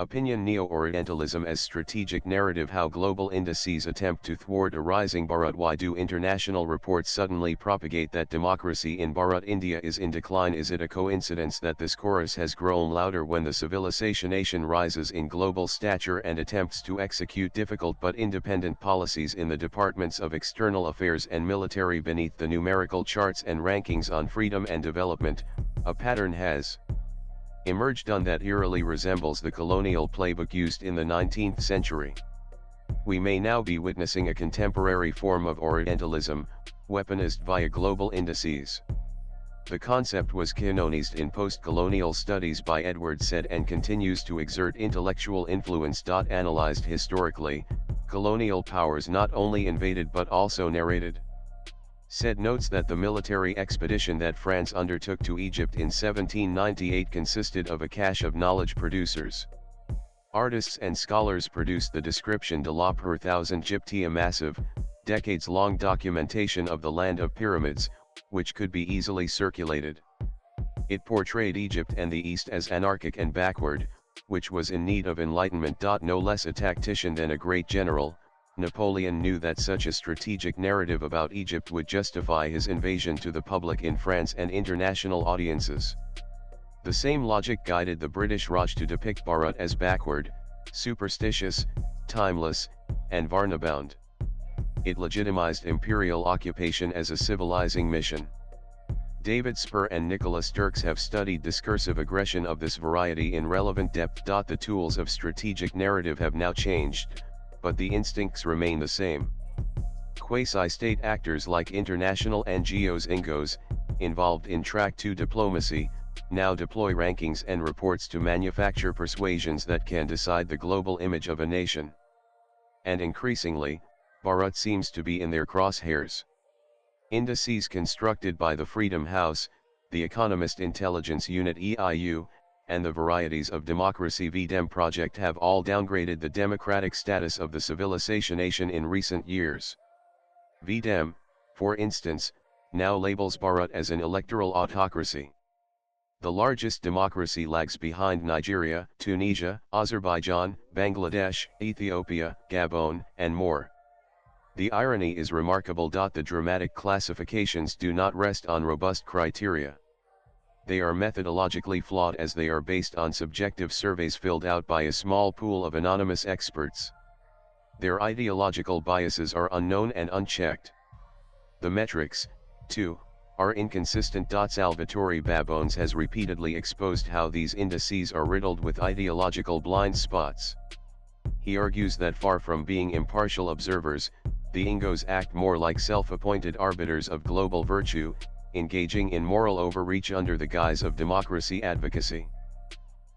Opinion Neo-Orientalism as strategic narrative. How global indices attempt to thwart a rising Bharat. Why do international reports suddenly propagate that democracy in Bharat India is in decline? Is it a coincidence that this chorus has grown louder when the civilization nation rises in global stature and attempts to execute difficult but independent policies in the departments of external affairs and military? Beneath the numerical charts and rankings on freedom and development, a pattern has emerged on that eerily resembles the colonial playbook used in the 19th century. We may now be witnessing a contemporary form of Orientalism, weaponized via global indices. The concept was canonized in post-colonial studies by Edward Said and continues to exert intellectual influence. Analyzed historically, colonial powers not only invaded but also narrated. Said notes that the military expedition that France undertook to Egypt in 1798 consisted of a cache of knowledge producers. Artists and scholars produced the description de la per thousand Gypti, a massive, decades-long documentation of the land of pyramids, which could be easily circulated. It portrayed Egypt and the East as anarchic and backward, which was in need of enlightenment. No less a tactician than a great general, Napoleon knew that such a strategic narrative about Egypt would justify his invasion to the public in France and international audiences. The same logic guided the British Raj to depict Bharat as backward, superstitious, timeless, and varnabound. It legitimized imperial occupation as a civilizing mission. David Spur and Nicholas Dirks have studied discursive aggression of this variety in relevant depth. The tools of strategic narrative have now changed, but the instincts remain the same. Quasi-state actors like international NGOs INGOs, involved in Track 2 diplomacy, now deploy rankings and reports to manufacture persuasions that can decide the global image of a nation. And increasingly, Bharat seems to be in their crosshairs. Indices constructed by the Freedom House, the Economist Intelligence Unit EIU, and the Varieties of Democracy VDEM project have all downgraded the democratic status of the civilization nation in recent years. VDEM, for instance, now labels Bharat as an electoral autocracy. The largest democracy lags behind Nigeria, Tunisia, Azerbaijan, Bangladesh, Ethiopia, Gabon, and more. The irony is remarkable. The dramatic classifications do not rest on robust criteria. They are methodologically flawed as they are based on subjective surveys filled out by a small pool of anonymous experts. Their ideological biases are unknown and unchecked. The metrics, too, are inconsistent. Salvatore Babones has repeatedly exposed how these indices are riddled with ideological blind spots. He argues that far from being impartial observers, the INGOs act more like self-appointed arbiters of global virtue, engaging in moral overreach under the guise of democracy advocacy.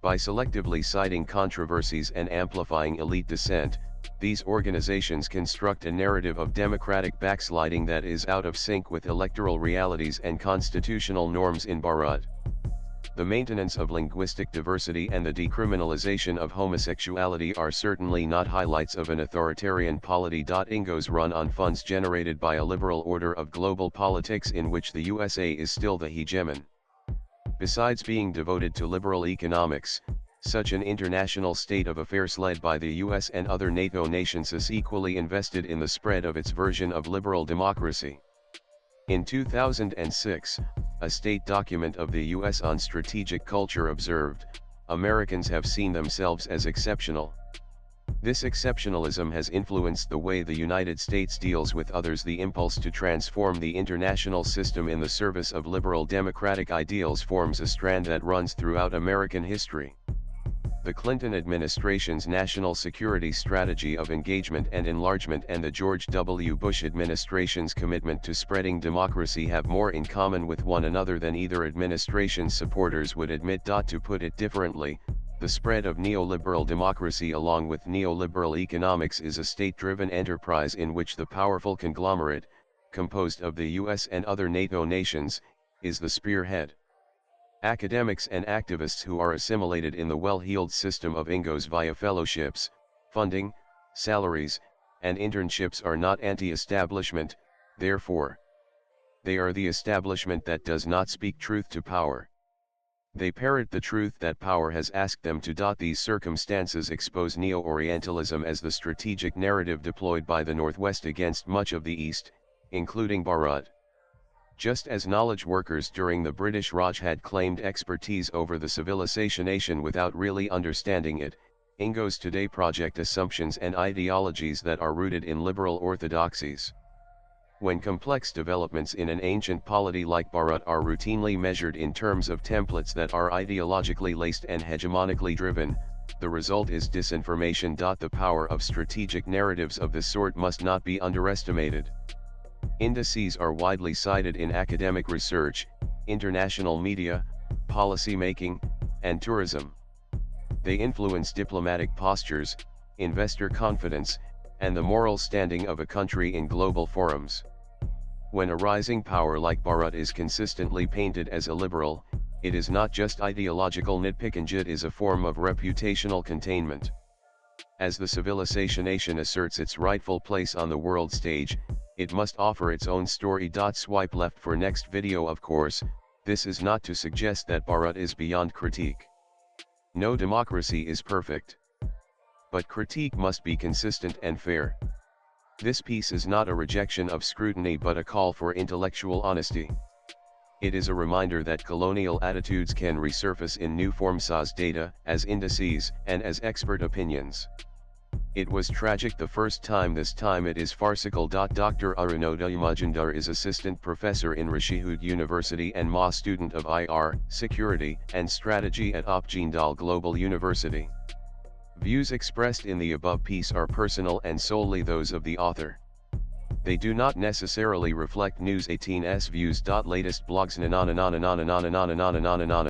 By selectively citing controversies and amplifying elite dissent, these organizations construct a narrative of democratic backsliding that is out of sync with electoral realities and constitutional norms in Bharat. The maintenance of linguistic diversity and the decriminalization of homosexuality are certainly not highlights of an authoritarian polity. INGOs run on funds generated by a liberal order of global politics in which the USA is still the hegemon. Besides being devoted to liberal economics, such an international state of affairs led by the US and other NATO nations is equally invested in the spread of its version of liberal democracy. In 2006, a state document of the US on strategic culture observed, Americans have seen themselves as exceptional. This exceptionalism has influenced the way the United States deals with others. The impulse to transform the international system in the service of liberal democratic ideals forms a strand that runs throughout American history. The Clinton administration's national security strategy of engagement and enlargement and the George W. Bush administration's commitment to spreading democracy have more in common with one another than either administration's supporters would admit. To put it differently, the spread of neoliberal democracy along with neoliberal economics is a state-driven enterprise in which the powerful conglomerate, composed of the US and other NATO nations, is the spearhead. Academics and activists who are assimilated in the well-heeled system of INGOs via fellowships, funding, salaries, and internships are not anti-establishment, therefore. They are the establishment that does not speak truth to power. They parrot the truth that power has asked them to. These circumstances expose Neo-Orientalism as the strategic narrative deployed by the Northwest against much of the East, including Bharat. Just as knowledge workers during the British Raj had claimed expertise over the civilization without really understanding it, Ingos today project assumptions and ideologies that are rooted in liberal orthodoxies. When complex developments in an ancient polity like Bharat are routinely measured in terms of templates that are ideologically laced and hegemonically driven, the result is disinformation. The power of strategic narratives of this sort must not be underestimated. Indices are widely cited in academic research, international media, policy making, and tourism. They influence diplomatic postures, investor confidence, and the moral standing of a country in global forums. When a rising power like Bharat is consistently painted as a liberal, it is not just ideological nitpicking, it is a form of reputational containment. As the civilization asserts its rightful place on the world stage, it must offer its own story. Swipe left for next video. Of course, this is not to suggest that Bharat is beyond critique. No democracy is perfect. But critique must be consistent and fair. This piece is not a rejection of scrutiny but a call for intellectual honesty. It is a reminder that colonial attitudes can resurface in new forms as data, as indices, and as expert opinions. It was tragic the first time, this time it is farcical. Dr. Arunodaya Majumdar is assistant professor in Rishihud University and MA student of IR, Security, and Strategy at Upjindal Global University. Views expressed in the above piece are personal and solely those of the author. They do not necessarily reflect News 18's views. Latest blogs